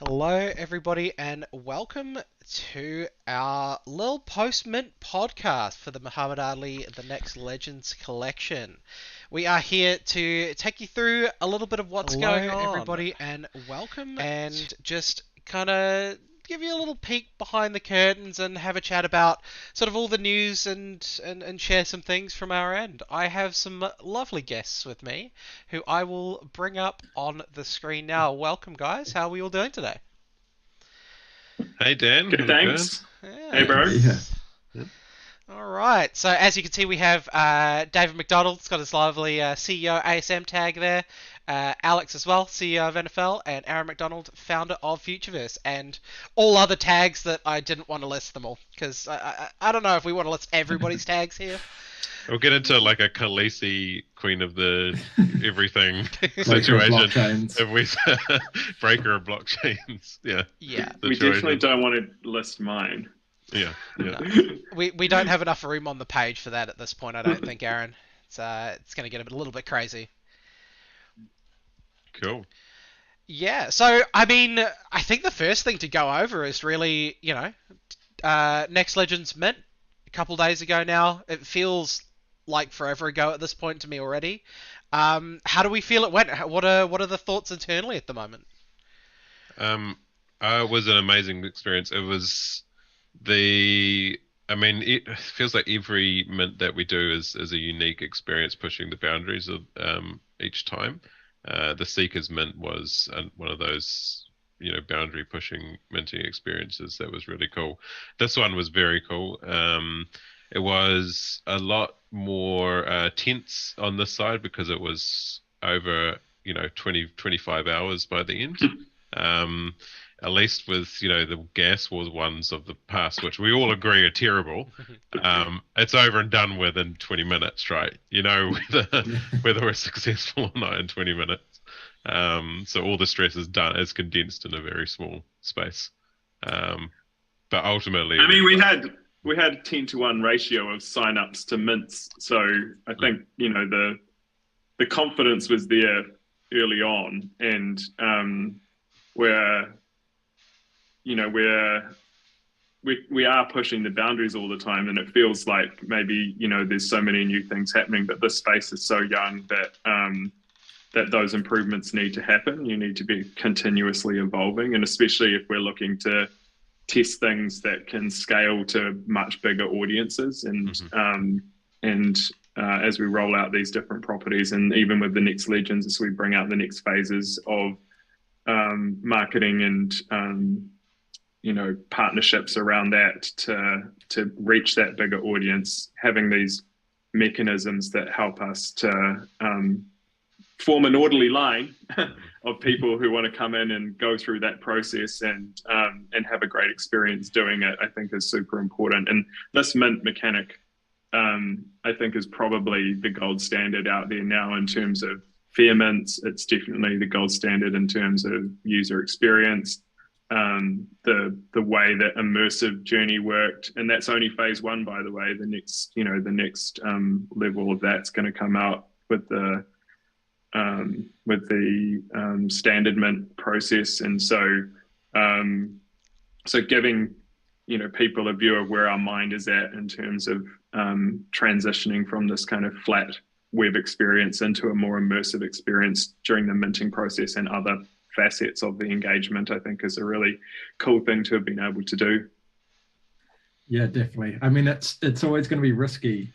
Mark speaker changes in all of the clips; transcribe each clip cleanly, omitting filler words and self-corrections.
Speaker 1: Hello, everybody, and welcome to our little post-mint podcast for the Muhammad Ali The Next Legends collection. We are here to take you through a little bit of what's going on. Hello, everybody, and welcome, and just kind of give you a little peek behind the curtains and have a chat about sort of all the news and share some things from our end. I have some lovely guests with me who I will bring up on the screen now. Welcome, guys. How are we all doing today?
Speaker 2: Hey Dan,
Speaker 3: Good, thanks.
Speaker 1: Yeah.
Speaker 3: Hey, bro.
Speaker 2: Yeah.
Speaker 1: All right. So as you can see, we have David McDonald. He's got his lovely CEO ASM tag there. Alex as well, CEO of NFL, and Aaron McDonald, founder of Futureverse, and all other tags that I didn't want to list them all because I don't know if we want to list everybody's tags here.
Speaker 2: We'll get into like a Khaleesi queen of the everything
Speaker 4: Breaker of
Speaker 2: situation.
Speaker 4: blockchains.
Speaker 2: If we breaker of blockchains, yeah.
Speaker 1: Yeah.
Speaker 3: We
Speaker 2: Situation.
Speaker 3: definitely don't want to list mine.
Speaker 2: Yeah.
Speaker 1: No. We don't have enough room on the page for that at this point, I don't think, Aaron. It's going to get a little bit crazy.
Speaker 2: Cool.
Speaker 1: Yeah, so, I mean, I think the first thing to go over is really, Next Legends Mint a couple days ago now. It feels like forever ago at this point to me already. How do we feel it went? What are the thoughts internally at the moment?
Speaker 2: It was an amazing experience. It was it feels like every mint that we do is a unique experience pushing the boundaries of each time. The Seekers Mint was one of those, boundary pushing minting experiences that was really cool. This one was very cool. It was a lot more tense on this side because it was over, 25 hours by the end. At least with, the gas war ones of the past, which we all agree are terrible, it's over and done with in 20 minutes, right? Whether we're successful or not in 20 minutes. So all the stress is done, it's condensed in a very small space. But ultimately,
Speaker 3: I mean, we had 10-to-1 ratio of signups to mints, so I think the confidence was there early on, and we are pushing the boundaries all the time, and it feels like maybe there's so many new things happening, but this space is so young that those improvements need to happen. You need to be continuously evolving, and especially if we're looking to test things that can scale to much bigger audiences, and as we roll out these different properties, and even with the next Legends, as we bring out the next phases of marketing and partnerships around that to reach that bigger audience, having these mechanisms that help us to form an orderly line of people who want to come in and go through that process and have a great experience doing it, I think is super important. And this mint mechanic, I think, is probably the gold standard out there now in terms of fair mints. It's definitely the gold standard in terms of user experience. The way that immersive journey worked, and that's only phase one, by the way. The next level of that's going to come out with the standard mint process, and so giving people a view of where our mind is at in terms of transitioning from this kind of flat web experience into a more immersive experience during the minting process and other facets of the engagement, I think is a really cool thing to have been able to do.
Speaker 4: Yeah, definitely. I mean, it's always going to be risky,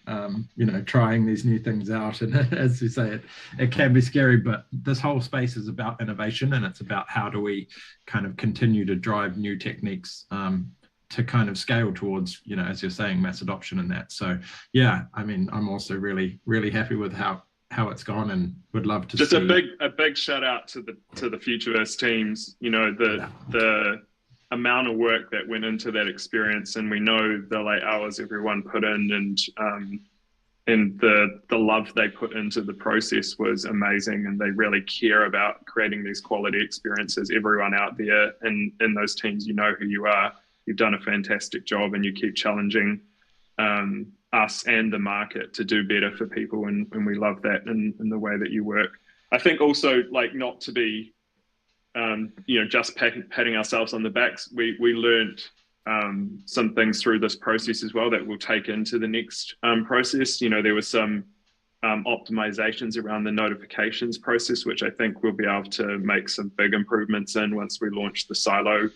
Speaker 4: trying these new things out. And as you say, it can be scary, but this whole space is about innovation, and it's about how do we kind of continue to drive new techniques to kind of scale towards, as you're saying, mass adoption and that. So yeah, I mean, I'm also really, really happy with how it's gone, and would love to
Speaker 3: just
Speaker 4: see
Speaker 3: a big shout out to the Futureverse teams. The amount of work that went into that experience, and we know the late hours everyone put in, and the love they put into the process was amazing, and they really care about creating these quality experiences. Everyone out there in those teams, who you are. You've done a fantastic job, and you keep challenging us and the market to do better for people, and we love that in the way that you work. I think also, like, not to be just patting ourselves on the backs. We learned some things through this process as well that we'll take into the next process. There were some optimizations around the notifications process, which I think we'll be able to make some big improvements in once we launch the silo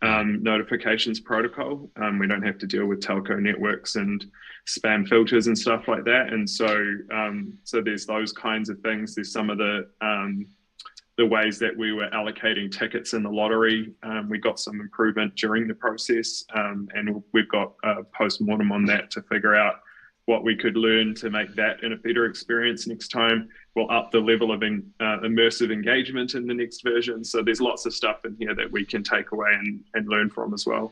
Speaker 3: notifications protocol. We don't have to deal with telco networks and spam filters and stuff like that. And so there's those kinds of things. There's some of the ways that we were allocating tickets in the lottery. We got some improvement during the process, and we've got a post-mortem on that to figure out what we could learn to make that in a better experience next time. We'll up the level of immersive engagement in the next version. So there's lots of stuff in here that we can take away and learn from as well.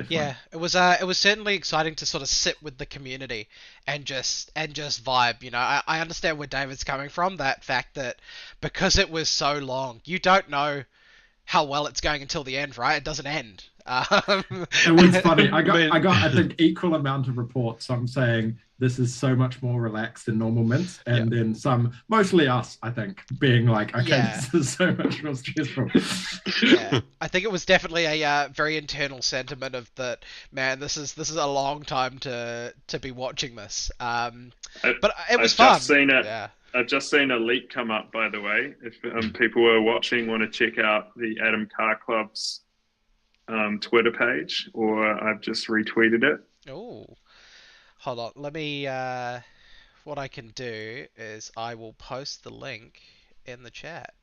Speaker 1: Yeah, it was certainly exciting to sort of sit with the community and just vibe. I understand where David's coming from, that fact that because it was so long, you don't know how well it's going until the end, right? It doesn't end.
Speaker 4: It was funny. I got I think equal amount of reports. Some saying this is so much more relaxed than normal mints, and then some, mostly us, I think, being like, okay, this is so much more stressful.
Speaker 1: Yeah, I think it was definitely a very internal sentiment of that. Man, this is a long time to be watching this. But it was fun.
Speaker 3: I've just seen a leak come up, by the way. If people who are watching want to check out the Adam Car Club's Twitter page, or I've just retweeted it.
Speaker 1: Oh, hold on. Let me. What I can do is I will post the link in the chat.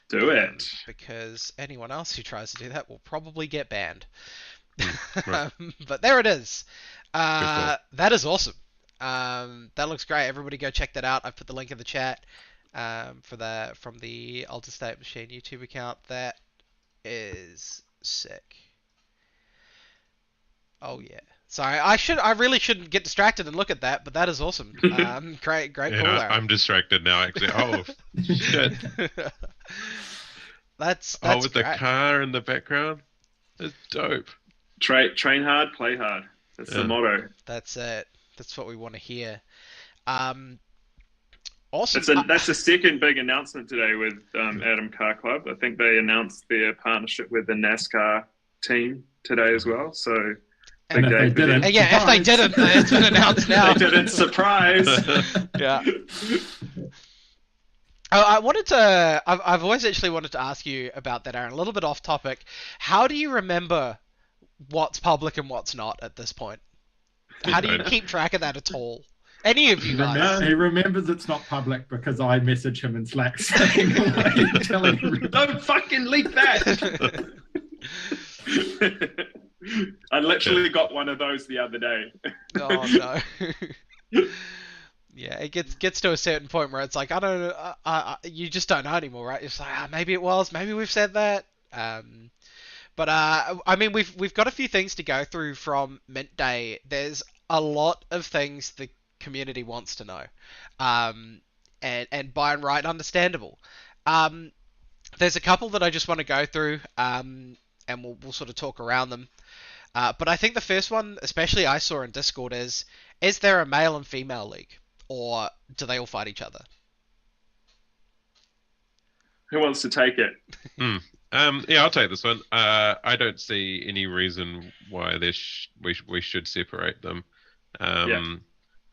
Speaker 3: Do it.
Speaker 1: Because anyone else who tries to do that will probably get banned.
Speaker 2: Right.
Speaker 1: But there it is. That is awesome. That looks great. Everybody go check that out. I've put the link in the chat from the Altered State Machine YouTube account. That is sick. Oh yeah. Sorry, I really shouldn't get distracted and look at that, but that is awesome. Great call there.
Speaker 2: I'm distracted now, actually. Oh shit.
Speaker 1: That's
Speaker 2: with
Speaker 1: great.
Speaker 2: the car in the background. It's dope.
Speaker 3: Train hard, play hard. That's the motto.
Speaker 1: That's it. That's what we want to hear. Awesome.
Speaker 3: That's the second big announcement today with Adam Car Club. I think they announced their partnership with the NASCAR team today as well. So
Speaker 4: and if they didn't,
Speaker 1: if they didn't, it's been announced now.
Speaker 3: They didn't, surprise.
Speaker 1: Yeah. I wanted to. I've always actually wanted to ask you about that, Aaron. A little bit off topic. How do you remember what's public and what's not at this point? How do you keep track of that at all? Any of you guys?
Speaker 4: He remembers it's not public because I message him in Slack saying, telling him, don't fucking leak that.
Speaker 3: I literally got one of those the other day.
Speaker 1: Oh no. Yeah, it gets to a certain point where it's like, I don't know, you just don't know anymore, right? It's like, maybe it was, maybe we've said that. But I mean, we've got a few things to go through from Mint Day. There's a lot of things the community wants to know, and by and right, understandable. There's a couple that I just want to go through, and we'll sort of talk around them. But I think the first one, especially I saw in Discord, is there a male and female league, or do they all fight each other?
Speaker 3: Who wants to take it?
Speaker 2: Yeah, I'll take this one. I don't see any reason why we should separate them.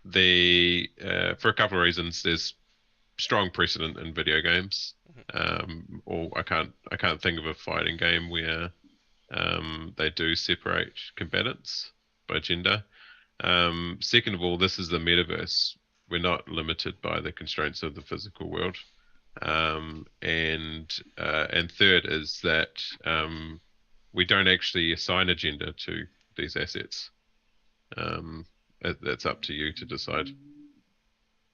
Speaker 2: For a couple of reasons. There's strong precedent in video games. Or I can't think of a fighting game where they do separate combatants by gender. Second of all, this is the metaverse. We're not limited by the constraints of the physical world. And third is that we don't actually assign a gender to these assets. That's up to you to decide.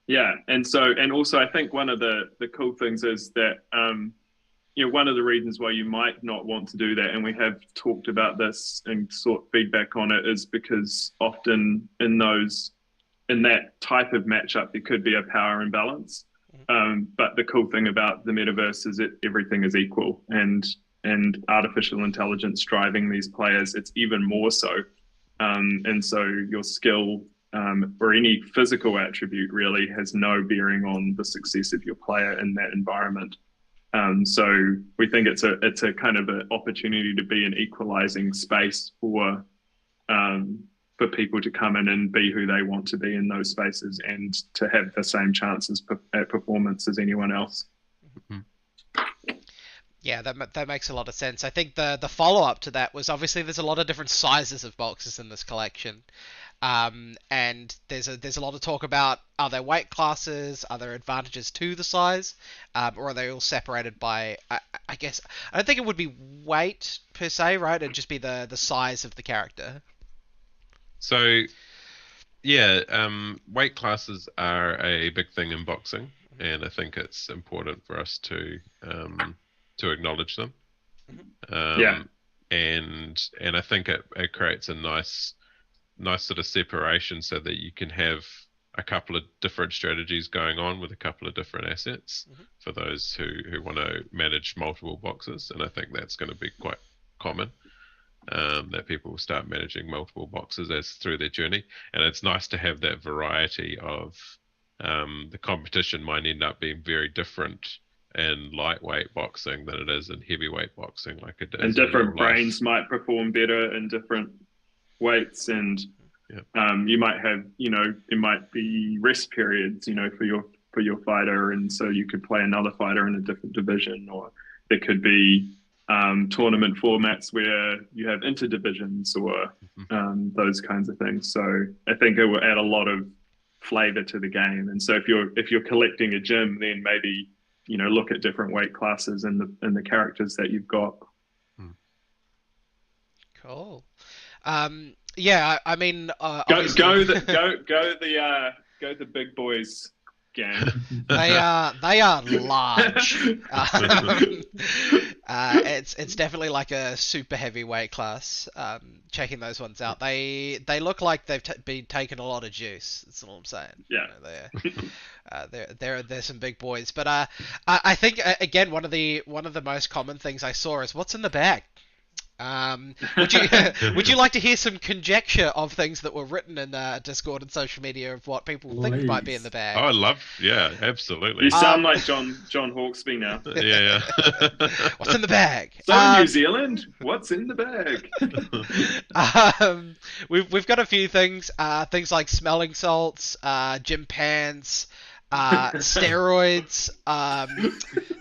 Speaker 3: Yeah, and also I think one of the cool things is that one of the reasons why you might not want to do that, and we have talked about this and sought feedback on it, is because often in that type of matchup there could be a power imbalance. But the cool thing about the metaverse is that everything is equal, and artificial intelligence driving these players, it's even more so. And so your skill or any physical attribute really has no bearing on the success of your player in that environment. So we think it's a kind of an opportunity to be an equalizing space for people to come in and be who they want to be in those spaces and to have the same chances at performance as anyone else.
Speaker 2: Mm-hmm.
Speaker 1: Yeah, that makes a lot of sense. I think the follow up to that was obviously there's a lot of different sizes of boxes in this collection, and there's a lot of talk about, are there weight classes, are there advantages to the size, or are they all separated by I guess I don't think it would be weight per se, right? It'd just be the size of the character.
Speaker 2: So yeah, weight classes are a big thing in boxing, and I think it's important for us to acknowledge them.
Speaker 3: Yeah.
Speaker 2: And I think it creates a nice sort of separation so that you can have a couple of different strategies going on with a couple of different assets for those who want to manage multiple boxes. And I think that's going to be quite common, that people will start managing multiple boxes as through their journey. And it's nice to have that variety of the competition might end up being very different in lightweight boxing than it is in heavyweight boxing, like it is.
Speaker 3: And different brains might perform better in different weights, and you might have, there might be rest periods, for your fighter, and so you could play another fighter in a different division, or there could be tournament formats where you have interdivisions or those kinds of things. So I think it will add a lot of flavor to the game. And so if you're collecting a gym, then maybe look at different weight classes and the characters that you've got.
Speaker 1: Cool. Yeah, I mean,
Speaker 3: go the big boys gang.
Speaker 1: They are large. It's definitely like a super heavyweight class. Checking those ones out, they look like they've been taking a lot of juice. That's all I'm saying.
Speaker 3: Yeah.
Speaker 1: They're some big boys. But I think again one of the most common things I saw is what's in the bag. Would you like to hear some conjecture of things that were written in Discord and social media of what people think might be in the bag?
Speaker 2: Oh, yeah, absolutely.
Speaker 3: You sound like John Hawkesby now.
Speaker 2: Yeah.
Speaker 1: What's in the bag?
Speaker 3: So New Zealand, what's in the bag?
Speaker 1: We've got a few things. Things like smelling salts, gym pants, steroids.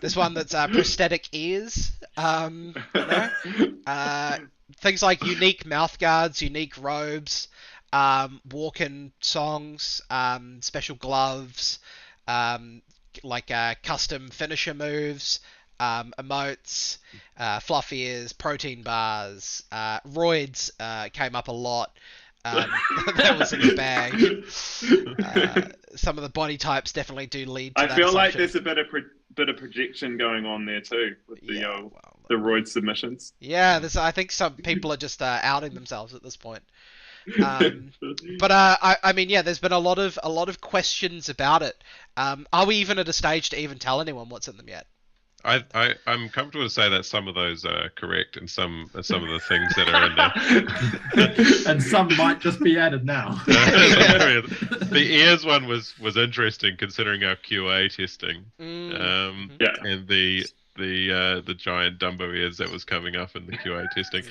Speaker 1: This one that's prosthetic ears. Things like unique mouth guards, unique robes, walk-in songs, special gloves, like custom finisher moves, emotes, fluff ears, protein bars, roids came up a lot. That was in the bag. Some of the body types definitely do lead to that.
Speaker 3: I feel like
Speaker 1: assumption.
Speaker 3: there's a bit of projection going on there too with the roid submissions.
Speaker 1: Yeah, I think some people are just outing themselves at this point. But I mean, yeah, there's been a lot of questions about it. Are we even at a stage to even tell anyone what's in them yet?
Speaker 2: I'm comfortable to say that some of those are correct, and some of the things that are in there,
Speaker 4: and some might just be added now.
Speaker 2: The ears one was interesting considering our QA testing, and the giant Dumbo ears that was coming up in the QA testing,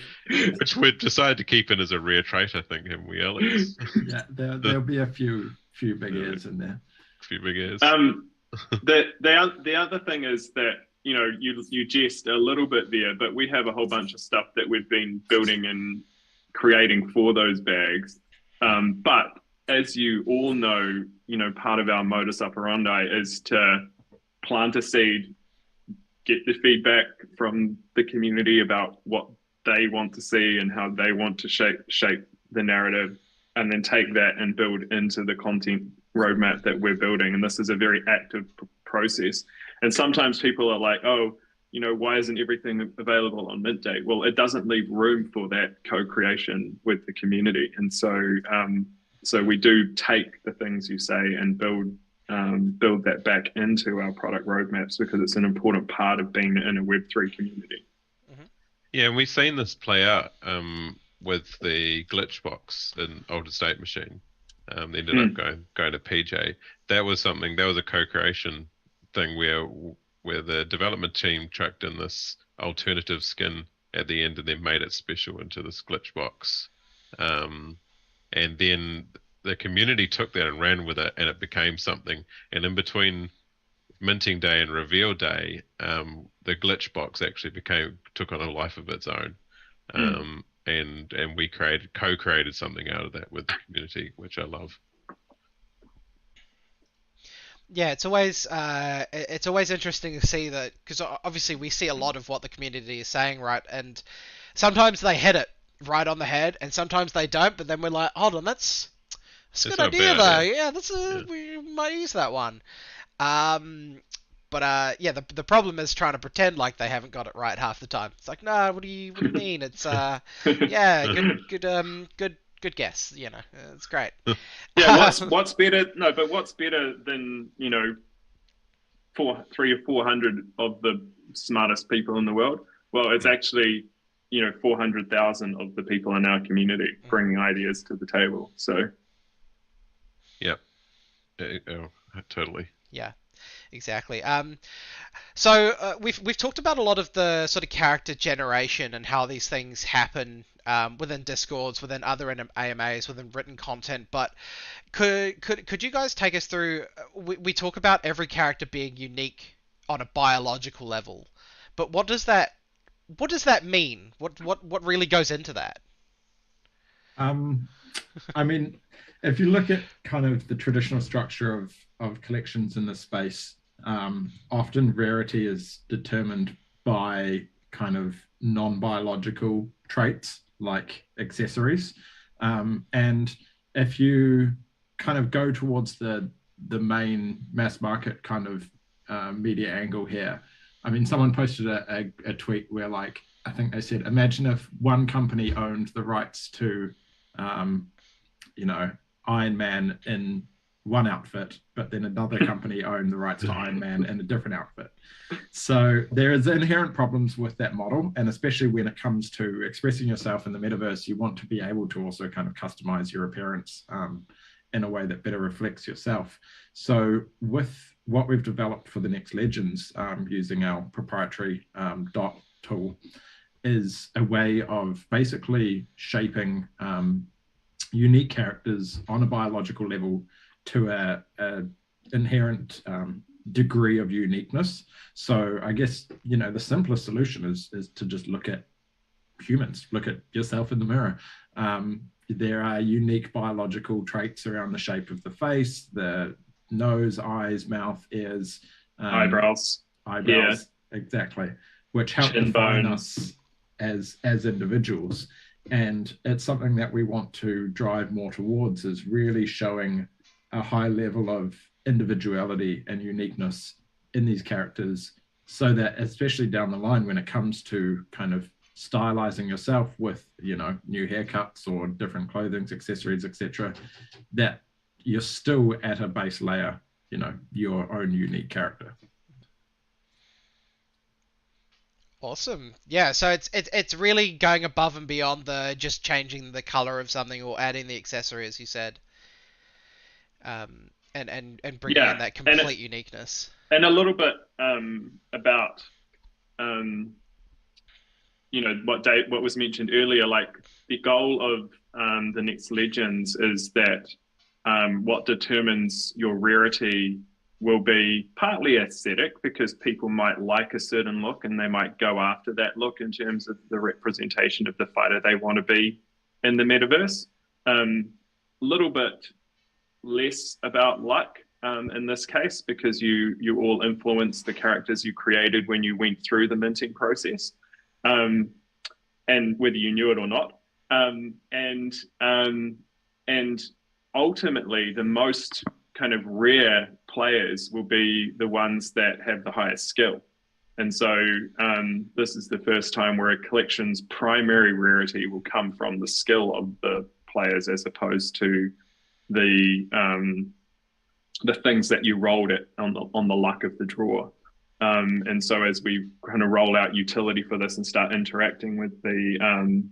Speaker 2: which we decided to keep in as a rare trait, I think, haven't we, Alex?
Speaker 4: Yeah, there'll be a few big ears in there.
Speaker 2: A few big ears.
Speaker 3: The other thing is that you jest a little bit there, but we have a whole bunch of stuff that we've been building and creating for those bags. But as you all know, part of our modus operandi is to plant a seed, get the feedback from the community about what they want to see and how they want to shape the narrative, and then take that and build into the content roadmap that we're building. And this is a very active process. And sometimes people are like, oh, why isn't everything available on mint date? Well, it doesn't leave room for that co-creation with the community. And so we do take the things you say and build that back into our product roadmaps, because it's an important part of being in a Web3 community.
Speaker 2: Yeah, and we've seen this play out with the glitch box in Altered State Machine. They ended up going to PJ. That was a co-creation thing where where the development team tracked in this alternative skin at the end and then made it special into this glitch box. And then the community took that and ran with it, and it became something. And in between minting day and reveal day, the glitch box actually took on a life of its own. And we co-created something out of that with the community, which I love.
Speaker 1: Yeah, it's always interesting to see that, because obviously we see a lot of what the community is saying, right? And sometimes they hit it right on the head, and sometimes they don't. But then we're like, hold on, that's a good idea though. Yeah, we might use that one. But yeah, the problem is trying to pretend like they haven't got it right half the time. It's like, no, what do you mean? It's yeah, good guess. You know, it's great.
Speaker 3: Yeah, what's better? No, but what's better than 300 or 400 of the smartest people in the world? Well, it's actually 400,000 of the people in our community bringing ideas to the table. So
Speaker 2: yeah, totally.
Speaker 1: Yeah, exactly. So we've talked about a lot of the sort of character generation and how these things happen within Discords, within other AMAs, within written content. But could you guys take us through? We talk about every character being unique on a biological level, but what does that mean? What really goes into that?
Speaker 4: I mean, if you look at kind of the traditional structure of collections in this space, often rarity is determined by kind of non-biological traits like accessories. And if you kind of go towards the main mass market kind of media angle here, I mean, someone posted a tweet where, like, I think they said, imagine if one company owned the rights to, Iron Man in one outfit, but then another company owned the rights to Iron Man in a different outfit. So there is inherent problems with that model, and especially when it comes to expressing yourself in the metaverse, you want to be able to also kind of customize your appearance in a way that better reflects yourself. So with what we've developed for the Next Legends, using our proprietary dot tool, is a way of basically shaping unique characters on a biological level to a inherent degree of uniqueness. So I guess the simplest solution is to just look at humans, look at yourself in the mirror. There are unique biological traits around the shape of the face, the nose, eyes, mouth, ears,
Speaker 3: eyebrows,
Speaker 4: yeah. Exactly, which help define us as individuals. And it's something that we want to drive more towards, is really showing a high level of individuality and uniqueness in these characters, so that especially down the line when it comes to kind of stylizing yourself with new haircuts or different clothing, accessories, etc., that you're still at a base layer, your own unique character.
Speaker 1: Awesome. Yeah, so it's really going above and beyond the just changing the color of something or adding the accessory, as you said, and bringing in that complete uniqueness.
Speaker 3: And a little bit about what was mentioned earlier, like the goal of the Next Legends is that what determines your rarity will be partly aesthetic, because people might like a certain look and they might go after that look in terms of the representation of the fighter they want to be in the metaverse. A little bit less about luck in this case, because you all influence the characters you created when you went through the minting process, and whether you knew it or not. And ultimately, the most kind of rare players will be the ones that have the highest skill. And so this is the first time where a collection's primary rarity will come from the skill of the players, as opposed to the things that you rolled it on the luck of the draw. And so as we kind of roll out utility for this and start interacting with the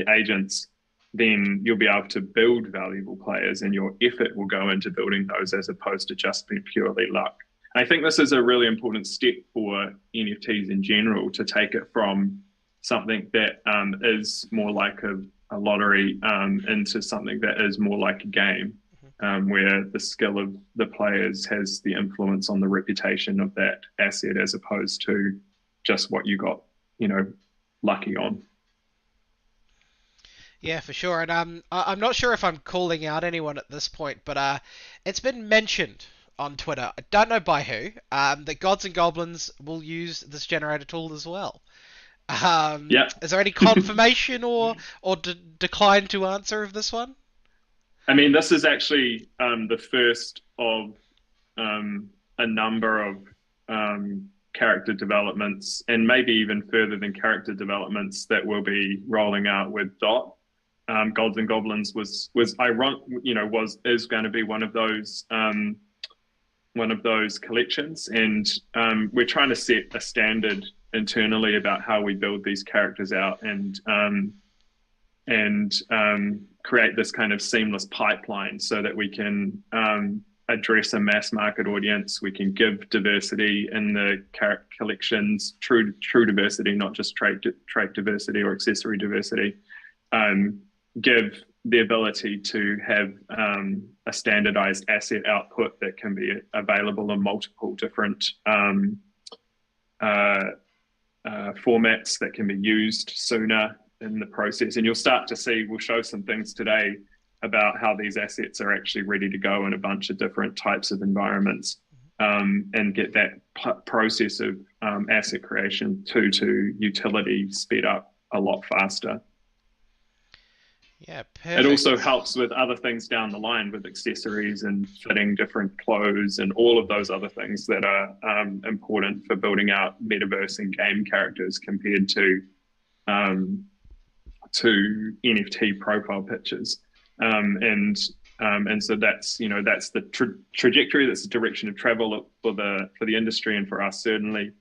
Speaker 3: agents, then you'll be able to build valuable players, and your effort will go into building those, as opposed to just being purely luck. I think this is a really important step for NFTs in general, to take it from something that is more like a lottery into something that is more like a game, where the skill of the players has the influence on the reputation of that asset, as opposed to just what you got, lucky on.
Speaker 1: Yeah, for sure. And I'm not sure if I'm calling out anyone at this point, but it's been mentioned on Twitter. I don't know by who. That gods and goblins will use this generator tool as well.
Speaker 3: Yeah.
Speaker 1: Is there any confirmation or decline to answer of this one?
Speaker 3: I mean, this is actually the first of a number of character developments, and maybe even further than character developments, that will be rolling out with Dot. Gods and Goblins is going to be one of those collections, and we're trying to set a standard internally about how we build these characters out, and create this kind of seamless pipeline so that we can address a mass market audience. We can give diversity in the collections, true diversity, not just trait diversity or accessory diversity. Give the ability to have a standardized asset output that can be available in multiple different formats that can be used sooner in the process. And you'll start to see, we'll show some things today about how these assets are actually ready to go in a bunch of different types of environments, and get that process of asset creation to utility sped up a lot faster.
Speaker 1: Yeah, perfect.
Speaker 3: It also helps with other things down the line, with accessories and fitting different clothes and all of those other things that are important for building out metaverse and game characters, compared to NFT profile pictures. And so that's the trajectory, that's the direction of travel for the industry, and for us certainly.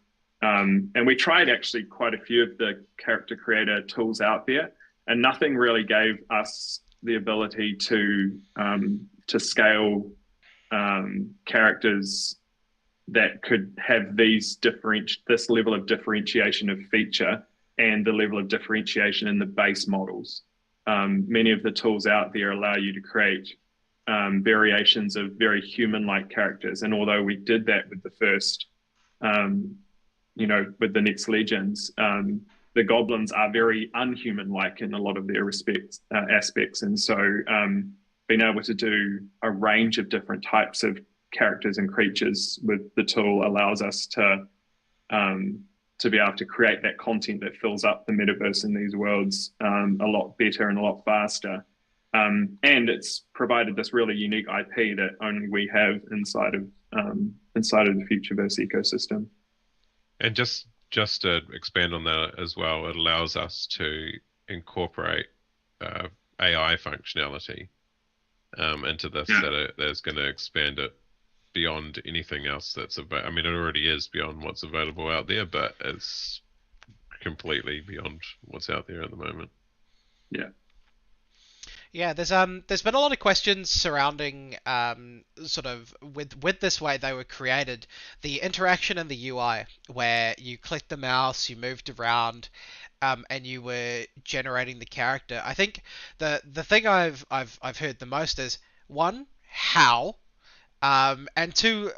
Speaker 3: And we tried actually quite a few of the character creator tools out there, and nothing really gave us the ability to scale characters that could have this level of differentiation of feature, and the level of differentiation in the base models. Many of the tools out there allow you to create variations of very human-like characters, and although we did that with the first, with the Next Legends, the goblins are very unhuman-like in a lot of their aspects, and so being able to do a range of different types of characters and creatures with the tool allows us to be able to create that content that fills up the metaverse in these worlds a lot better and a lot faster. And it's provided this really unique IP that only we have inside of the Futureverse ecosystem.
Speaker 2: And just to expand on that as well, it allows us to incorporate AI functionality into this, that is going to expand it beyond anything else that's about. I mean, it already is beyond what's available out there, but it's completely beyond what's out there at the moment.
Speaker 1: Yeah, there's been a lot of questions surrounding sort of with this way they were created, the interaction in the UI, where you clicked the mouse, you moved around, and you were generating the character. I think the thing I've heard the most is, one, how, and two,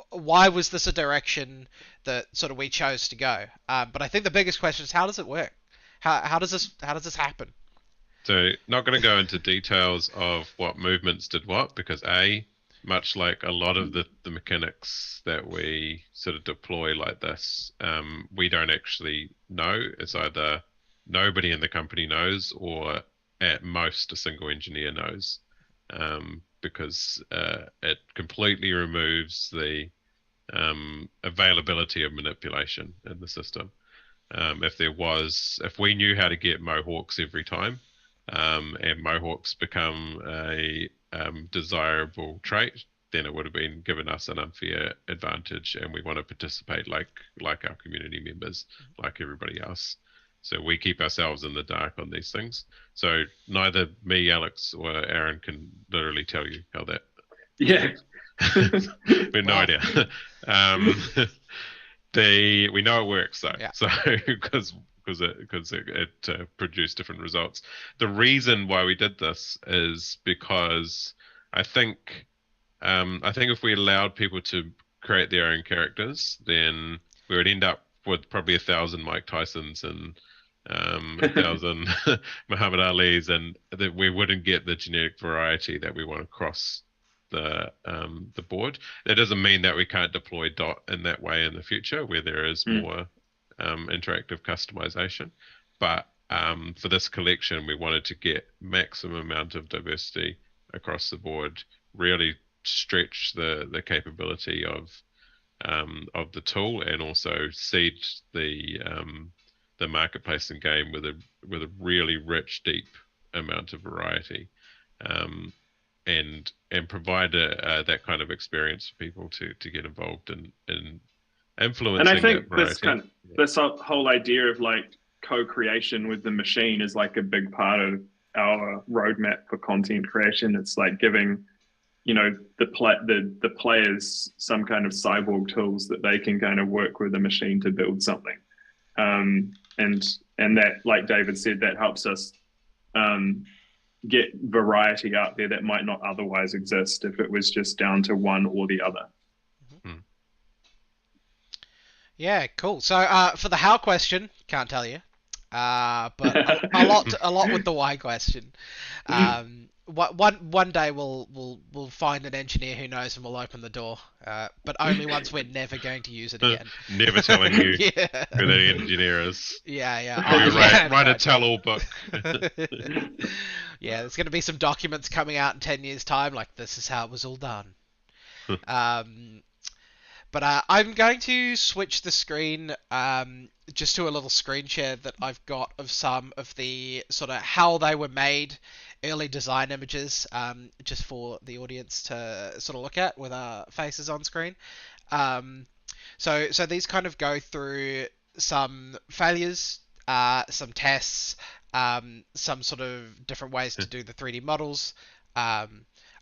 Speaker 1: why was this a direction that sort of we chose to go? But I think the biggest question is, how does it work? How does this happen?
Speaker 2: So not going to go into details of what movements did what, because much like a lot of the mechanics that we sort of deploy like this, we don't actually know. It's either nobody in the company knows, or at most a single engineer knows, because it completely removes the availability of manipulation in the system. If we knew how to get mohawks every time, and mohawks become a desirable trait, then it would have been given us an unfair advantage, and we want to participate like our community members, like everybody else. So we keep ourselves in the dark on these things. So neither me, Alex, or Aaron can literally tell you how that.
Speaker 3: Yeah,
Speaker 2: We have no
Speaker 1: Wow.
Speaker 2: idea. Um, we know it works though,
Speaker 1: Yeah.
Speaker 2: so because it produced different results. The reason why we did this is because I think if we allowed people to create their own characters, then we would end up with probably 1,000 Mike Tysons and 1,000 Muhammad Ali's, and that we wouldn't get the genetic variety that we want across the board. That doesn't mean that we can't deploy dot in that way in the future, where there is more interactive customization. But for this collection, we wanted to get maximum amount of diversity across the board, really stretch the capability of the tool, and also seed the marketplace and game with a really rich, deep amount of variety, and provide that kind of experience for people to get involved in influencing.
Speaker 3: And I think
Speaker 2: that
Speaker 3: this whole idea of like co-creation with the machine is like a big part of our roadmap for content creation. It's like giving, you know, the players some kind of cyborg tools that they can kind of work with the machine to build something. And that, like David said, that helps us get variety out there that might not otherwise exist if it was just down to one or the other.
Speaker 1: Yeah, cool. So for the how question, can't tell you. But a lot with the why question. One day we'll find an engineer who knows and we'll open the door. But only once we're never going to use it again.
Speaker 2: Never telling you
Speaker 1: Yeah.
Speaker 2: who the engineer is.
Speaker 1: Yeah.
Speaker 2: Write a tell-all book.
Speaker 1: Yeah, there's going to be some documents coming out in 10 years' time, like this is how it was all done. But I'm going to switch the screen just to a little screen share that I've got of some of the sort of how they were made early design images, just for the audience to sort of look at with our faces on screen. So these kind of go through some failures, some tests, some sort of different ways to do the 3D models.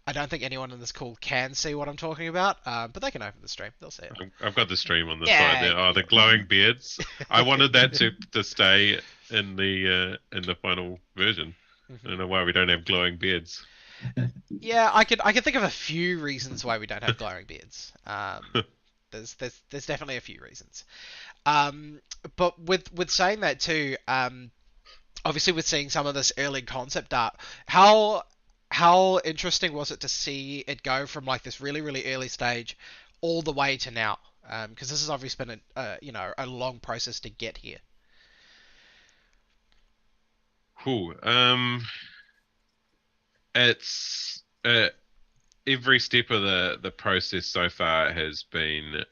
Speaker 1: I don't think anyone in this call can see what I'm talking about, but they can open the stream. They'll see it.
Speaker 2: I've got the stream on the side there. Oh, the glowing beards. I wanted that to stay in the final version. I don't know why we don't have glowing beards.
Speaker 1: Yeah, I could think of a few reasons why we don't have glowing beards. There's definitely a few reasons. But with saying that too, obviously with seeing some of this early concept art, how interesting was it to see it go from like this really, really early stage all the way to now? Because this has obviously been a long process to get here.
Speaker 2: Cool. It's every step of the process so far has been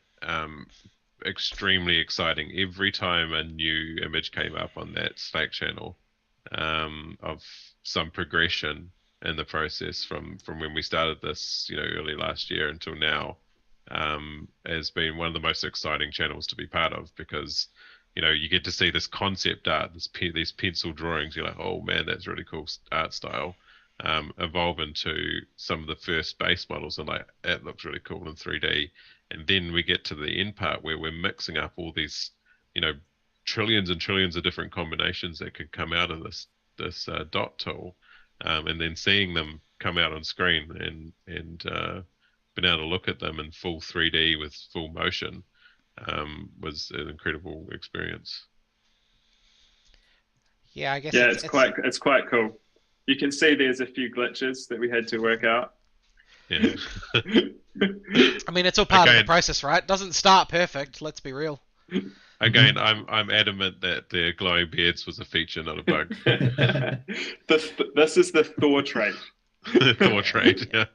Speaker 2: extremely exciting. Every time a new image came up on that Slack channel, of some progression in the process from when we started this, early last year until now, has been one of the most exciting channels to be part of, because you get to see this concept art, these pencil drawings. You're like, oh man, that's really cool art style. Evolve into some of the first base models, and like, that looks really cool in 3D. And then we get to the end part where we're mixing up all these, trillions and trillions of different combinations that could come out of this dot tool, and then seeing them come out on screen and being able to look at them in full 3D with full motion, was an incredible experience.
Speaker 1: Yeah, I guess.
Speaker 3: Yeah, it's quite cool. You can see there's a few glitches that we had to work out.
Speaker 2: Yeah.
Speaker 1: I mean, it's all part of the process, right? It doesn't start perfect. Let's be real.
Speaker 2: Again, I'm adamant that the glowing beards was a feature, not a bug.
Speaker 3: This is the Thor trait.
Speaker 2: Thor trait, yeah.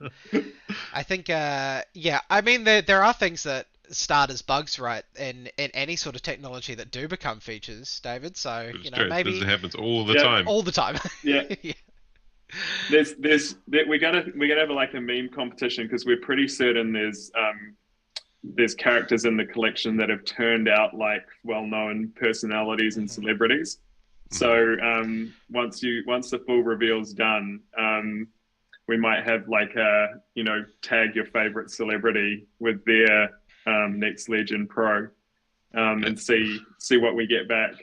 Speaker 1: I think, yeah. I mean, there are things that start as bugs, right? In any sort of technology that do become features, David. So maybe
Speaker 2: this happens all the time.
Speaker 1: All the time.
Speaker 3: Yeah.
Speaker 1: Yeah.
Speaker 3: We're gonna have like a meme competition, because we're pretty certain there's characters in the collection that have turned out like well-known personalities and celebrities. So once the full reveal's done, we might have like tag your favorite celebrity with their next Legend Pro, and see what we get back.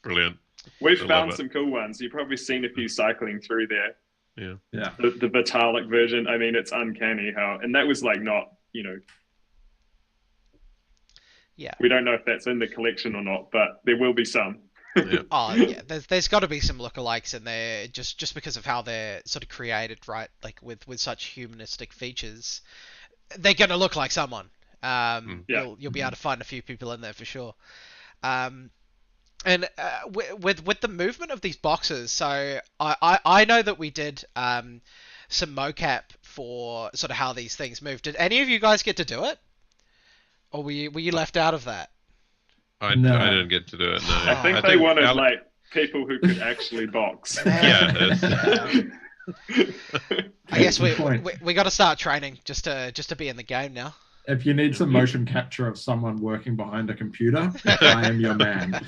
Speaker 2: Brilliant.
Speaker 3: We've
Speaker 2: I love
Speaker 3: found
Speaker 2: it.
Speaker 3: some cool ones. You've probably seen a few cycling through there.
Speaker 2: Yeah.
Speaker 4: Yeah.
Speaker 3: The Vitalik version. I mean, it's uncanny how, and that was like not,
Speaker 1: Yeah.
Speaker 3: we don't know if that's in the collection or not, but there will be some.
Speaker 2: Yeah.
Speaker 1: Oh yeah, there's got to be some lookalikes in there just because of how they're sort of created, right? Like with such humanistic features, they're gonna look like someone.
Speaker 3: Yeah.
Speaker 1: You'll be able to find a few people in there for sure. And with the movement of these boxes, so I know that we did some mocap for sort of how these things move. Did any of you guys get to do it, or were you left out of that?
Speaker 4: No.
Speaker 2: I didn't get to do it. No.
Speaker 3: I think they wanted like people who could actually box.
Speaker 2: Yeah.
Speaker 1: I guess we
Speaker 4: Good point.
Speaker 1: got to start training just to be in the game now.
Speaker 4: If you need some motion capture of someone working behind a computer, I am your man.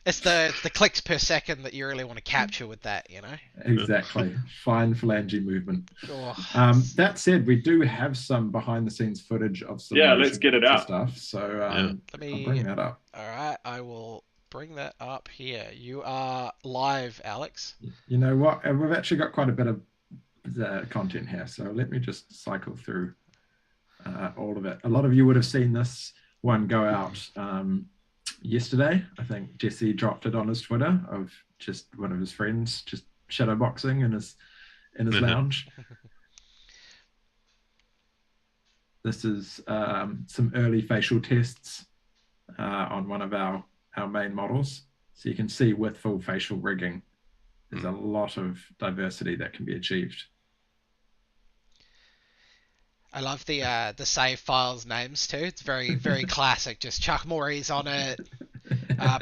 Speaker 1: It's the clicks per second that you really want to capture with that, you know?
Speaker 4: Exactly. Fine phalange movement.
Speaker 1: Oh,
Speaker 4: That said, we do have some behind the scenes footage of some
Speaker 3: Yeah,
Speaker 4: motion
Speaker 3: let's get it
Speaker 4: capture
Speaker 3: out.
Speaker 4: stuff. So
Speaker 1: let me
Speaker 4: I'll bring that up.
Speaker 1: All right, I will bring that up here. You are live, Alex.
Speaker 4: You know what? We've actually got quite a bit of content here. So let me just cycle through all of it. A lot of you would have seen this one go out yesterday. I think Jesse dropped it on his Twitter of just one of his friends just shadowboxing in his lounge. This is some early facial tests on one of our main models. So you can see with full facial rigging, there's a lot of diversity that can be achieved.
Speaker 1: I love the save files names too. It's very very classic. Just chuck Maurice on it.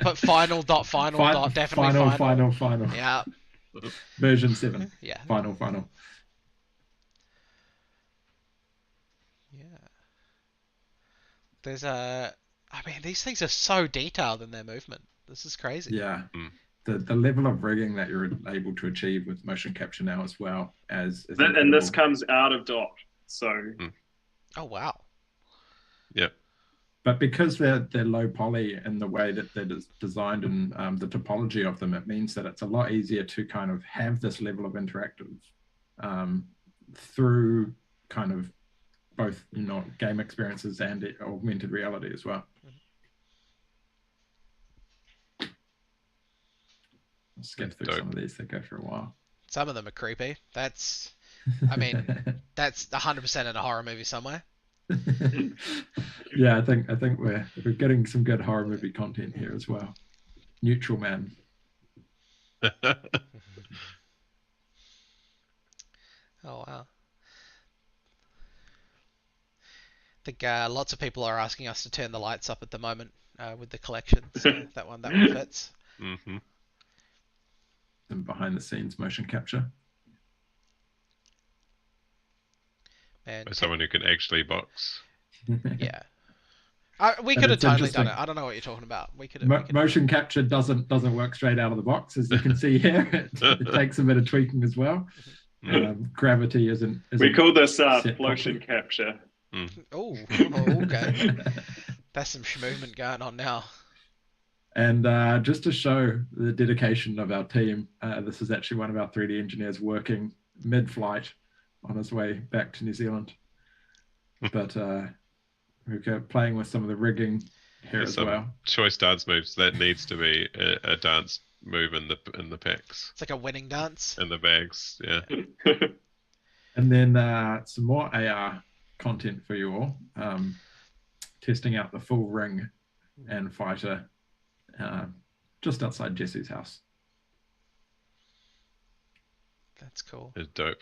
Speaker 1: Put final. Definitely
Speaker 4: Final.
Speaker 1: Yeah.
Speaker 4: Version 7.
Speaker 1: Yeah.
Speaker 4: Final.
Speaker 1: Yeah. There's I mean, these things are so detailed in their movement. This is crazy.
Speaker 4: Yeah. The level of rigging that you're able to achieve with motion capture now as well as
Speaker 3: And this comes out of dot. So
Speaker 1: Oh wow.
Speaker 2: Yep.
Speaker 4: but because they're low poly in the way that they're designed and the topology of them, it means that it's a lot easier to kind of have this level of interactive through kind of both game experiences and augmented reality as well. I'll skip through some of these. They go for a while.
Speaker 1: Some of them are creepy. I mean, that's 100% in a horror movie somewhere.
Speaker 4: Yeah, I think we're getting some good horror movie content here as well. Neutral Man.
Speaker 1: Oh wow. I think lots of people are asking us to turn the lights up at the moment with the collection. So that one fits.
Speaker 2: Mm-hmm.
Speaker 4: And behind the scenes motion capture.
Speaker 1: And
Speaker 2: By someone who can actually box.
Speaker 1: yeah. We could have totally done it. I don't know what you're talking about. We could have.
Speaker 4: Motion capture doesn't work straight out of the box, as you can see here. It takes a bit of tweaking as well. Gravity isn't
Speaker 3: we call this motion capture.
Speaker 1: Oh, okay. That's some movement going on now.
Speaker 4: And just to show the dedication of our team, this is actually one of our 3D engineers working mid-flight on his way back to New Zealand. But we're playing with some of the rigging here as well.
Speaker 2: Choice dance moves. That needs to be a dance move in the packs.
Speaker 1: It's like a winning dance.
Speaker 2: In the bags, yeah.
Speaker 4: And then some more AR content for you all. Testing out the full ring and fighter just outside Jesse's house.
Speaker 1: That's cool.
Speaker 2: It's dope.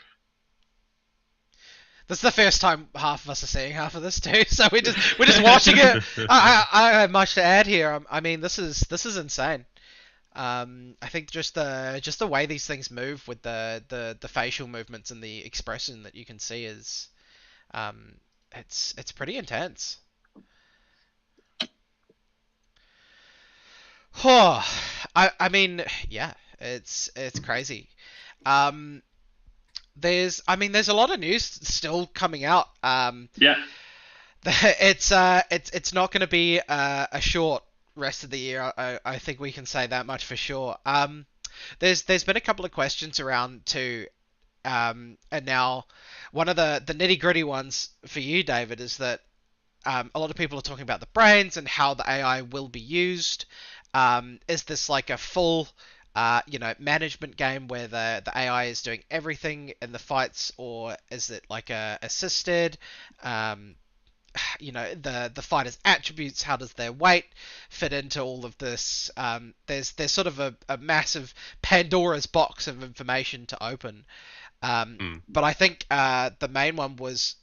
Speaker 1: This is the first time half of us are seeing half of this too, so we're just watching it. I have much to add here. I mean, this is insane. I think just the way these things move with the facial movements and the expression that you can see is, it's pretty intense. Oh, I mean, yeah, it's crazy. there's a lot of news still coming out.
Speaker 3: Yeah.
Speaker 1: It's not going to be a short rest of the year. I think we can say that much for sure. There's been a couple of questions around too. And now one of the nitty gritty ones for you, David, is that a lot of people are talking about the brains and how the AI will be used. Is this like a full, management game where the AI is doing everything in the fights, or is it like a assisted? The fighter's attributes, how does their weight fit into all of this? There's sort of a massive Pandora's box of information to open. But I think the main one was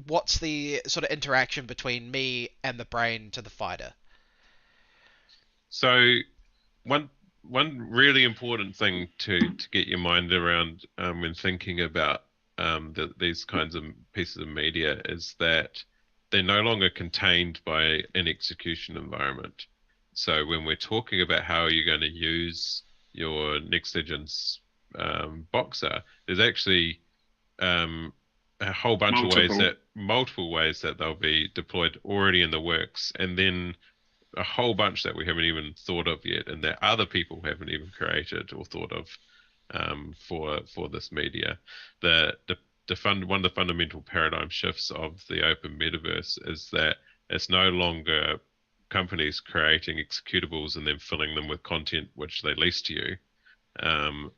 Speaker 1: what's the sort of interaction between me and the brain to the fighter?
Speaker 2: So one really important thing to get your mind around when thinking about these kinds of pieces of media is that they're no longer contained by an execution environment. So when we're talking about how you're going to use your Next Legends boxer, there's actually a whole bunch of multiple ways that they'll be deployed already in the works, and then a whole bunch that we haven't even thought of yet, and that other people haven't even created or thought of for this media. One of the fundamental paradigm shifts of the open metaverse is that it's no longer companies creating executables and then filling them with content which they lease to you.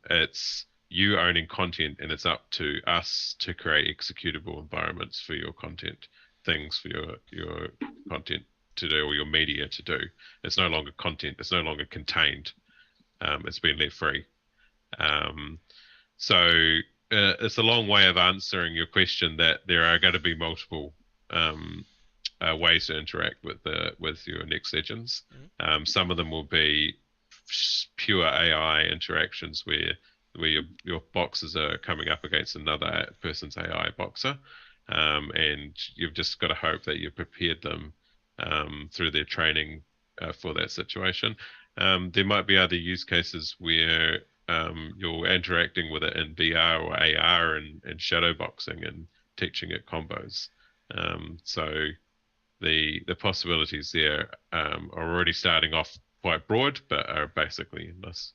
Speaker 2: It's you owning content, and it's up to us to create executable environments for your content, things for your content to do, or your media to do. It's no longer content. It's no longer contained. It's been let free. So it's a long way of answering your question that there are going to be multiple ways to interact with your Next Legends. Some of them will be pure AI interactions where your boxes are coming up against another person's AI boxer, and you've just got to hope that you've prepared them through their training for that situation. There might be other use cases where you're interacting with it in VR or AR and shadow boxing and teaching it combos. So the possibilities there are already starting off quite broad, but are basically endless.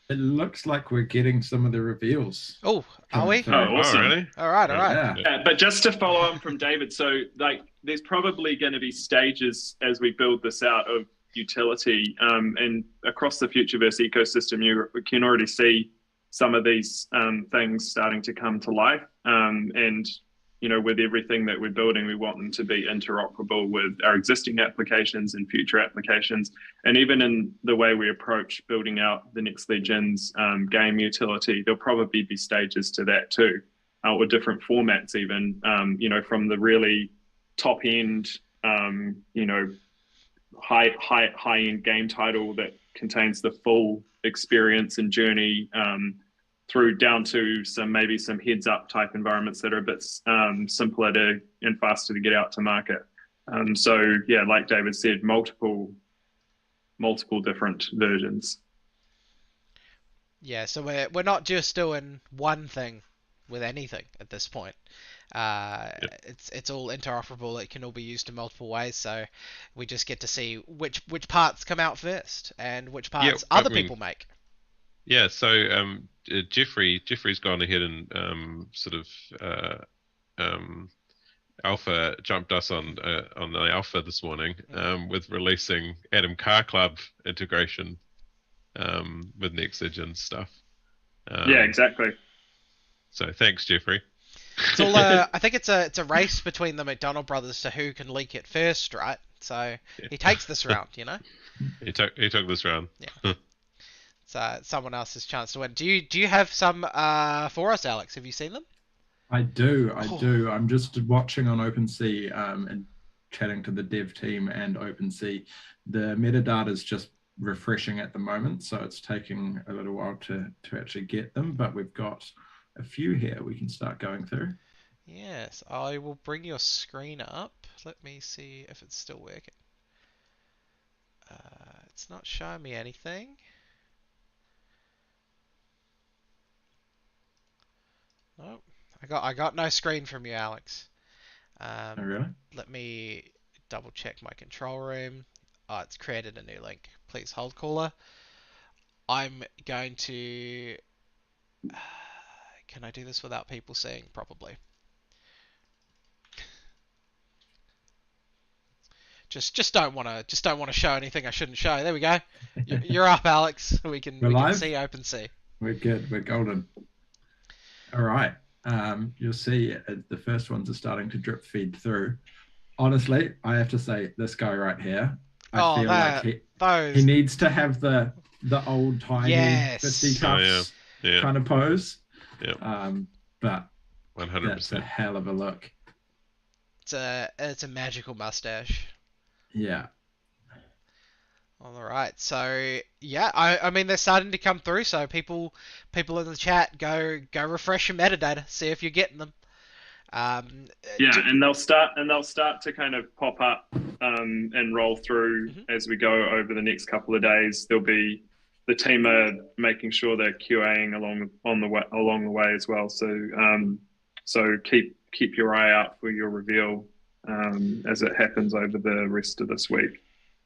Speaker 4: It looks like we're getting some of the reveals.
Speaker 1: Oh, are we?
Speaker 3: Oh, awesome.
Speaker 2: Oh, really?
Speaker 1: All right.
Speaker 4: Yeah.
Speaker 3: But just to follow on from David, so like there's probably going to be stages as we build this out of utility, and across the Futureverse ecosystem, you can already see some of these things starting to come to life. And with everything that we're building, we want them to be interoperable with our existing applications and future applications. And even in the way we approach building out the Next Legends game utility, there'll probably be stages to that too, or different formats even, from the really top end, high end game title that contains the full experience and journey, through down to some heads up type environments that are a bit simpler and faster to get out to market. So yeah, like David said, multiple different versions.
Speaker 1: Yeah, so we're not just doing one thing with anything at this point.
Speaker 2: Yep.
Speaker 1: It's all interoperable. It can all be used in multiple ways. So we just get to see which parts come out first and which parts other people make.
Speaker 2: Yeah, so Jeffrey's gone ahead and alpha jumped us on the alpha this morning with releasing Atom Car Club integration with Next Legends stuff.
Speaker 3: Yeah, exactly.
Speaker 2: So thanks, Jeffrey.
Speaker 1: It's all I think it's a race between the McDonald brothers to who can leak it first, right? So he takes this round,
Speaker 2: He took this round.
Speaker 1: Yeah. It's someone else's chance to win. Do you have some for us, Alex? Have you seen them?
Speaker 4: I do. I'm just watching on OpenSea and chatting to the dev team and OpenSea. The metadata is just refreshing at the moment, so it's taking a little while to actually get them, but we've got a few here we can start going through.
Speaker 1: Yes, I will bring your screen up. Let me see if it's still working. It's not showing me anything. Oh, I got no screen from you, Alex.
Speaker 4: Oh, really?
Speaker 1: Let me double check my control room. Oh, it's created a new link. Please hold, caller. I'm going to. Can I do this without people seeing? Probably. Just don't want to show anything I shouldn't show. There we go. You're up, Alex. We can
Speaker 4: live?
Speaker 1: see OpenSea.
Speaker 4: We're good. We're golden. All right. You'll see the first ones are starting to drip feed through. Honestly, I have to say this guy right here. I feel like he needs to have the old timey fisticuffs kind of pose.
Speaker 2: Yeah.
Speaker 4: But
Speaker 2: 100%.
Speaker 4: That's a hell of a look.
Speaker 1: It's a magical mustache.
Speaker 4: Yeah.
Speaker 1: All right. So yeah, I mean they're starting to come through. So people in the chat go refresh your metadata, see if you're getting them.
Speaker 3: And they'll start to kind of pop up and roll through as we go over the next couple of days. There'll be the team are making sure they're QAing along the way as well. So keep your eye out for your reveal as it happens over the rest of this week.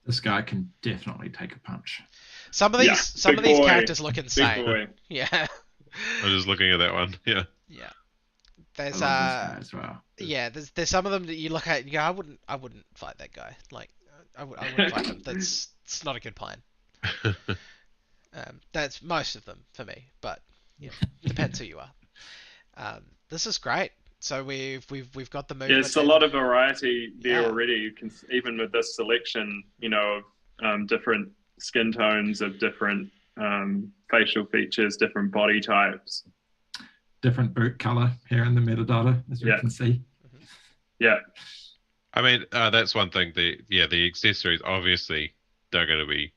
Speaker 4: This guy can definitely take a punch.
Speaker 1: Some of these characters look insane. Yeah.
Speaker 2: I'm just looking at that one. Yeah.
Speaker 1: Yeah. There's
Speaker 4: this guy as well.
Speaker 1: Yeah, there's some of them that you look at and you go, I wouldn't fight that guy. Like I wouldn't fight him. It's not a good plan. That's most of them for me, but yeah, depends who you are. This is great. So we've got the movement.
Speaker 3: Yeah, it's a lot of variety there already. You can, even with this selection, of different skin tones, of different facial features, different body types,
Speaker 4: different boot color here in the metadata, as you can see.
Speaker 3: Yeah.
Speaker 2: I mean, that's one thing. The accessories, obviously, they're going to be,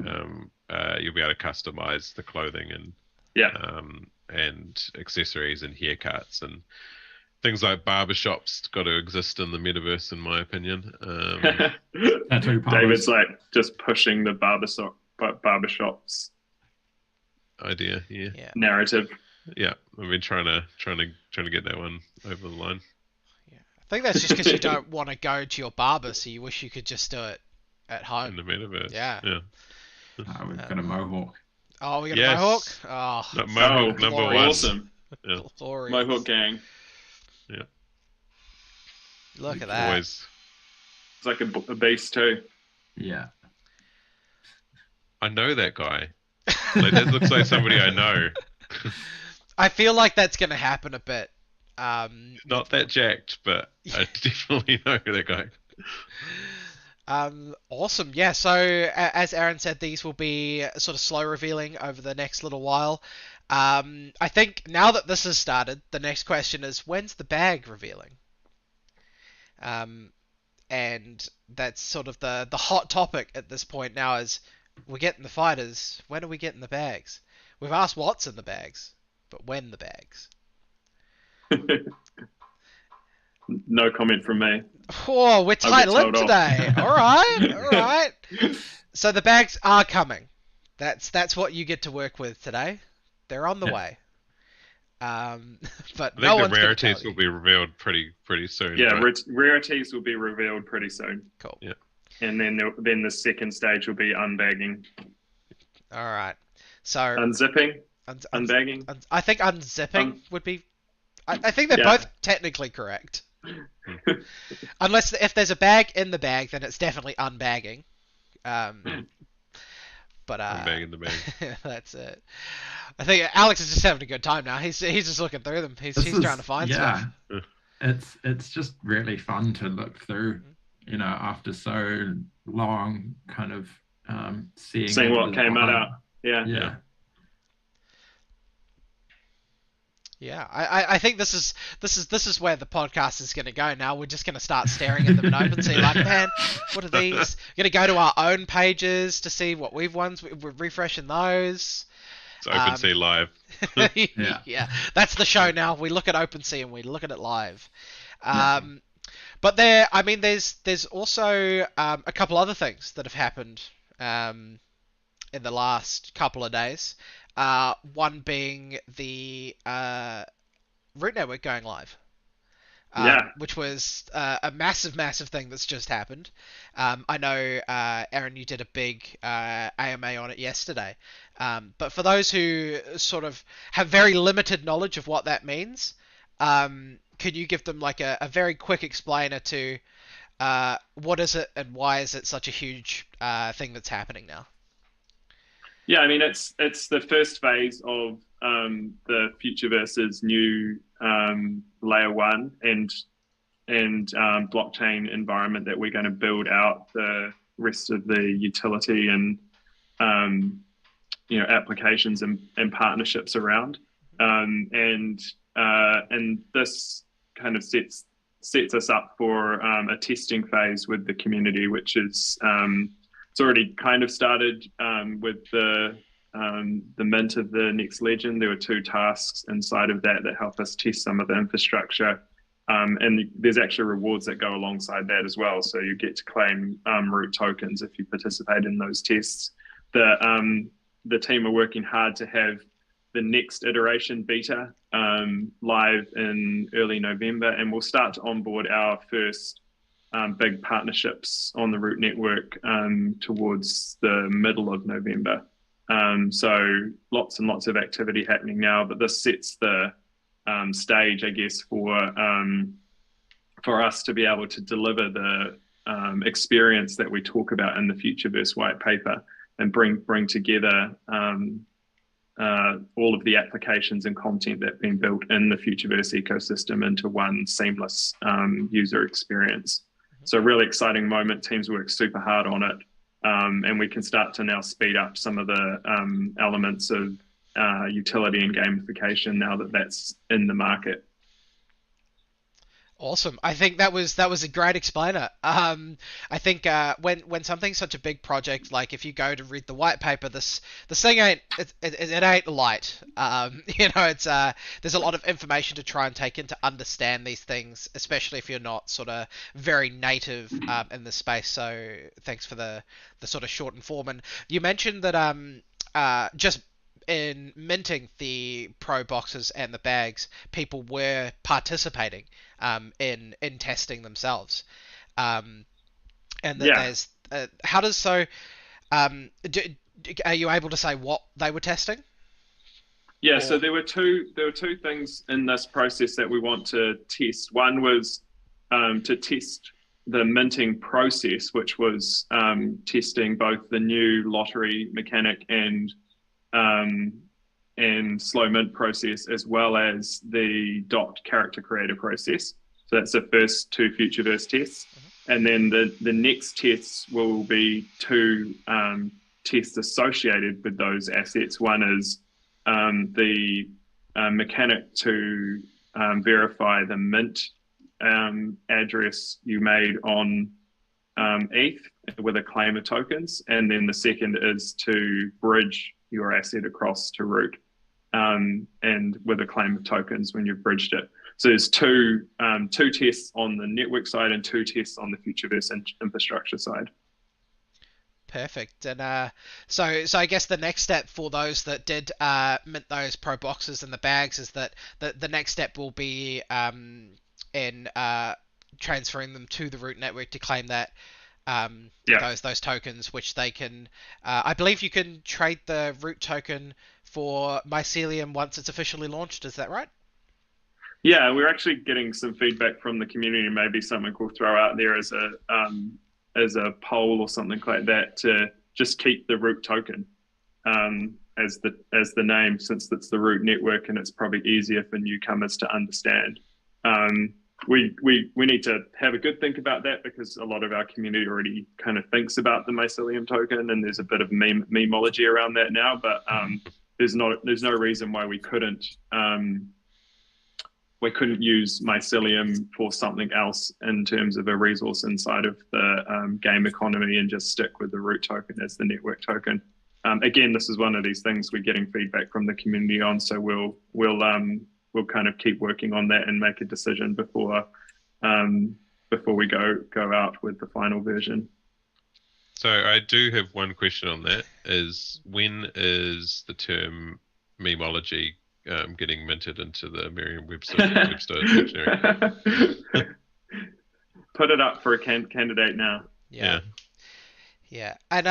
Speaker 2: you'll be able to customize the clothing and accessories and haircuts and things like barbershops got to exist in the metaverse, in my opinion.
Speaker 3: David's like just pushing the barbershops
Speaker 2: idea,
Speaker 3: narrative.
Speaker 2: Yeah, I've been trying to get that one over the line.
Speaker 1: Yeah, I think that's just because you don't want to go to your barber, so you wish you could just do it at home.
Speaker 2: In the metaverse.
Speaker 1: Yeah.
Speaker 4: We've got a mohawk.
Speaker 1: Oh, we got a mohawk?
Speaker 2: Oh, mohawk number one.
Speaker 3: Awesome.
Speaker 2: Yeah.
Speaker 3: Mohawk gang.
Speaker 2: Yeah.
Speaker 1: Look at that.
Speaker 2: Always.
Speaker 3: It's like a beast too.
Speaker 4: Yeah.
Speaker 2: I know that guy. Like, that looks like somebody I know.
Speaker 1: I feel like that's going to happen a bit.
Speaker 2: Not that jacked, but I definitely know that guy.
Speaker 1: Awesome. Yeah, so as Aaron said, these will be sort of slow revealing over the next little while. I think now that this has started, the next question is, when's the bag revealing? And that's sort of the hot topic at this point now is, we're getting the fighters, when are we getting the bags? We've asked what's in the bags, but when the bags?
Speaker 3: No comment from me.
Speaker 1: Oh, we're tight-lipped today. All right. So the bags are coming. That's what you get to work with today. They're on the way. But
Speaker 2: I think
Speaker 1: the
Speaker 2: rarities will be revealed pretty soon.
Speaker 3: Yeah, rarities will be revealed pretty soon.
Speaker 1: Cool.
Speaker 2: Yeah.
Speaker 3: And then the second stage will be unbagging.
Speaker 1: All right. So
Speaker 3: unzipping, unbagging.
Speaker 1: I think unzipping would be. I think they're both technically correct. Unless if there's a bag in the bag, then it's definitely unbagging. But
Speaker 2: unbagging the bag.
Speaker 1: That's it. I think Alex is just having a good time now. He's just looking through them. He's trying to find stuff.
Speaker 4: It's just really fun to look through. After so long, kind of seeing
Speaker 3: what came out.
Speaker 1: Yeah, I think this is where the podcast is going to go now. We're just going to start staring at them in OpenSea like, man, what are these? We're going to go to our own pages to see what we've won. We're refreshing those.
Speaker 2: It's OpenSea live.
Speaker 1: Yeah, that's the show now. We look at OpenSea and we look at it live. But there's also a couple other things that have happened in the last couple of days. One being the root network going live.
Speaker 3: Yeah.
Speaker 1: Which was a massive thing that's just happened. I know, Aaron, you did a big AMA on it yesterday. But for those who sort of have very limited knowledge of what that means, could you give them like a very quick explainer to what is it and why is it such a huge thing that's happening now?
Speaker 3: Yeah, I mean it's the first phase of the Futureverse's new layer one and blockchain environment that we're going to build out the rest of the utility and applications and partnerships around. And this kind of sets us up for a testing phase with the community, which is it's already kind of started with the mint of the next legend. There were 2 tasks inside of that help us test some of the infrastructure. And there's actually rewards that go alongside that as well. So you get to claim root tokens if you participate in those tests. The team are working hard to have the next iteration beta live in early November, and we'll start to onboard our first big partnerships on the root network towards the middle of November. So lots and lots of activity happening now, but this sets the stage, I guess, for us to be able to deliver the experience that we talk about in the Futureverse white paper and bring together all of the applications and content that have been built in the Futureverse ecosystem into one seamless user experience. So really exciting moment. Teams work super hard on it, and we can start to now speed up some of the elements of utility and gamification now that that's in the market.
Speaker 1: Awesome. I think that was a great explainer. I think when something's such a big project, like if you go to read the white paper, this thing ain't light. It's there's a lot of information to try and take in to understand these things, especially if you're not sort of very native in the space. So thanks for the sort of short and form. And you mentioned that just in minting the pro boxes and the bags, people were participating in testing themselves, and that there's how does so are you able to say what they were testing?
Speaker 3: Yeah, so there were two things in this process that we want to test. One was to test the minting process, which was testing both the new lottery mechanic and slow mint process, as well as the dot character creator process. So that's the first 2 Futureverse tests. And then the next tests will be 2 tests associated with those assets. One is the mechanic to verify the mint address you made on ETH with a claim of tokens. And then the second is to bridge your asset across to root and with a claim of tokens when you've bridged it. So there's two tests on the network side and 2 tests on the Futureverse infrastructure side.
Speaker 1: Perfect. And so I guess the next step for those that did mint those pro boxes and the bags is that the next step will be in transferring them to the root network to claim that those tokens, which they can I believe you can trade the root token for mycelium once it's officially launched. Is that right?
Speaker 3: Yeah, we're actually getting some feedback from the community. Maybe something we'll throw out there as a poll or something like that to just keep the root token as the name, since it's the root network and it's probably easier for newcomers to understand. We need to have a good think about that, because a lot of our community already kind of thinks about the mycelium token, and there's a bit of memeology around that now. But there's no reason why we couldn't use mycelium for something else in terms of a resource inside of the game economy, and just stick with the root token as the network token. Again, this is one of these things we're getting feedback from the community on, so we'll kind of keep working on that and make a decision before we go out with the final version.
Speaker 2: So I do have one question on that. Is when is the term memeology getting minted into the Merriam-Webster dictionary.
Speaker 3: Put it up for a candidate now.
Speaker 1: Yeah. Yeah, and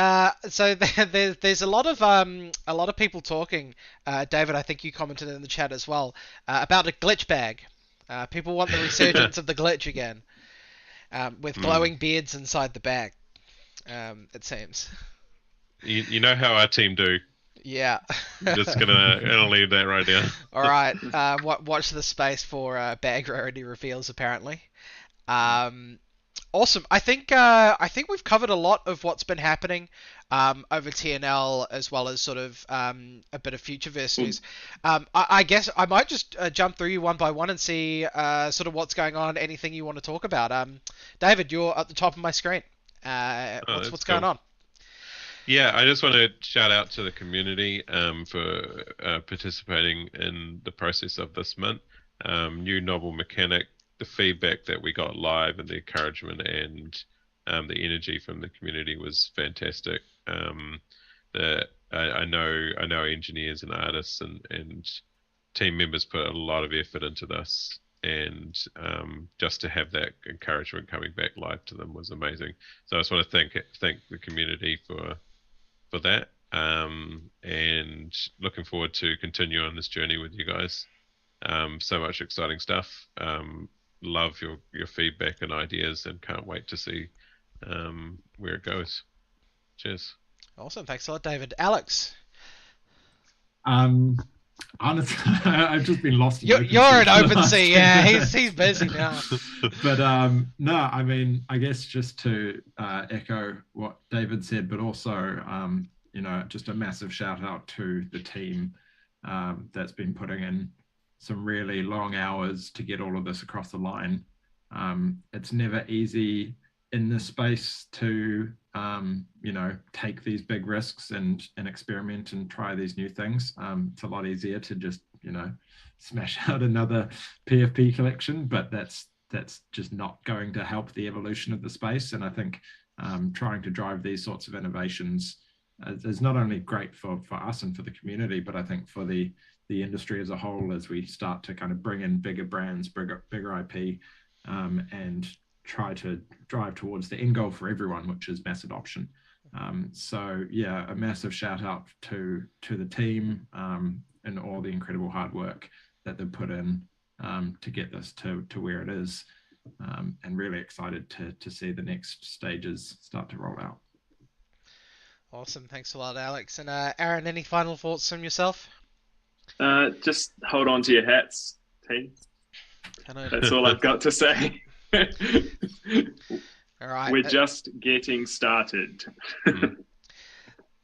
Speaker 1: so there's a lot of people talking. David, I think you commented in the chat as well about a glitch bag. People want the resurgence of the glitch again, with glowing beards inside the bag. It seems.
Speaker 2: You know how our team do.
Speaker 1: Yeah.
Speaker 2: Just gonna leave that right there.
Speaker 1: All right. Watch the space for bag rarity reveals. Apparently. Awesome. I think we've covered a lot of what's been happening over TNL, as well as sort of a bit of Futureverse news. I guess I might just jump through you one by one and see sort of what's going on. Anything you want to talk about? David, you're at the top of my screen. What's going on?
Speaker 2: Yeah, I just want to shout out to the community for participating in the process of this mint. New novel mechanic. The feedback that we got live and the encouragement and the energy from the community was fantastic. I know engineers and artists and team members put a lot of effort into this, and just to have that encouragement coming back live to them was amazing. So I just want to thank the community for that, and looking forward to continue on this journey with you guys. So much exciting stuff. Love your feedback and ideas, and can't wait to see where it goes. Cheers.
Speaker 1: Awesome. Thanks a lot, David. Alex.
Speaker 4: Honestly, I've just been lost.
Speaker 1: You're an OpenSea. Yeah, he's busy now.
Speaker 4: But no, I mean, I guess just to echo what David said, but also just a massive shout out to the team that's been putting in some really long hours to get all of this across the line. It's never easy in this space to take these big risks and experiment and try these new things. It's a lot easier to just smash out another PFP collection, but that's just not going to help the evolution of the space. And I think trying to drive these sorts of innovations is not only great for us and for the community, but I think for the industry as a whole, as we start to kind of bring in bigger brands, bigger IP, and try to drive towards the end goal for everyone, which is mass adoption. So yeah, a massive shout out to the team and all the incredible hard work that they've put in to get this to where it is, and really excited to see the next stages start to roll out.
Speaker 1: Awesome. Thanks a lot, Alex. And Aaron, any final thoughts from yourself?
Speaker 3: Just hold on to your hats, team. That's all I've got to say.
Speaker 1: All right.
Speaker 3: We're just getting started.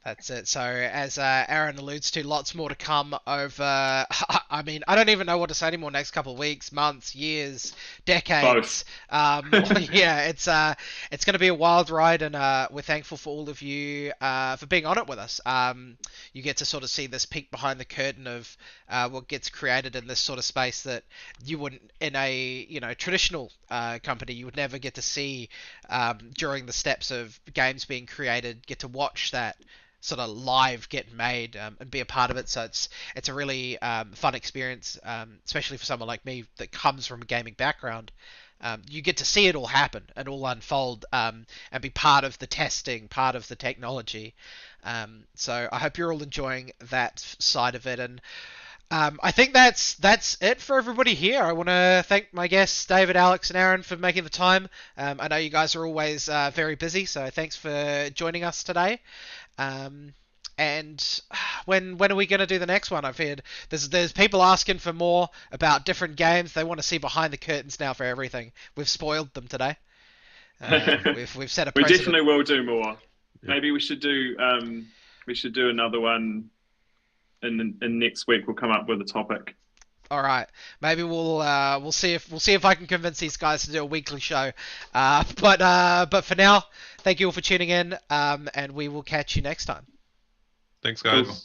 Speaker 1: That's it. So as Aaron alludes to, lots more to come over, I mean, I don't even know what to say anymore, next couple of weeks, months, years, decades. Yeah, it's going to be a wild ride, and we're thankful for all of you for being on it with us. You get to sort of see this peek behind the curtain of what gets created in this sort of space that you wouldn't, in a traditional company, you would never get to see during the steps of games being created, get to watch that sort of live get made and be a part of it. So it's a really fun experience, especially for someone like me that comes from a gaming background. You get to see it all happen and all unfold, and be part of the testing, part of the technology. So I hope you're all enjoying that side of it. And I think that's it for everybody here. I want to thank my guests, David, Alex, and Aaron, for making the time. I know you guys are always very busy, so thanks for joining us today. And when are we going to do the next one? I've heard there's people asking for more about different games. They want to see behind the curtains now for everything. We've spoiled them today. We've set a precedent.
Speaker 3: We definitely will do more. Maybe we should do another one. And next week we'll come up with a topic.
Speaker 1: All right, maybe we'll see if I can convince these guys to do a weekly show. But for now, thank you all for tuning in, and we will catch you next time.
Speaker 2: Thanks, guys.
Speaker 3: Cool.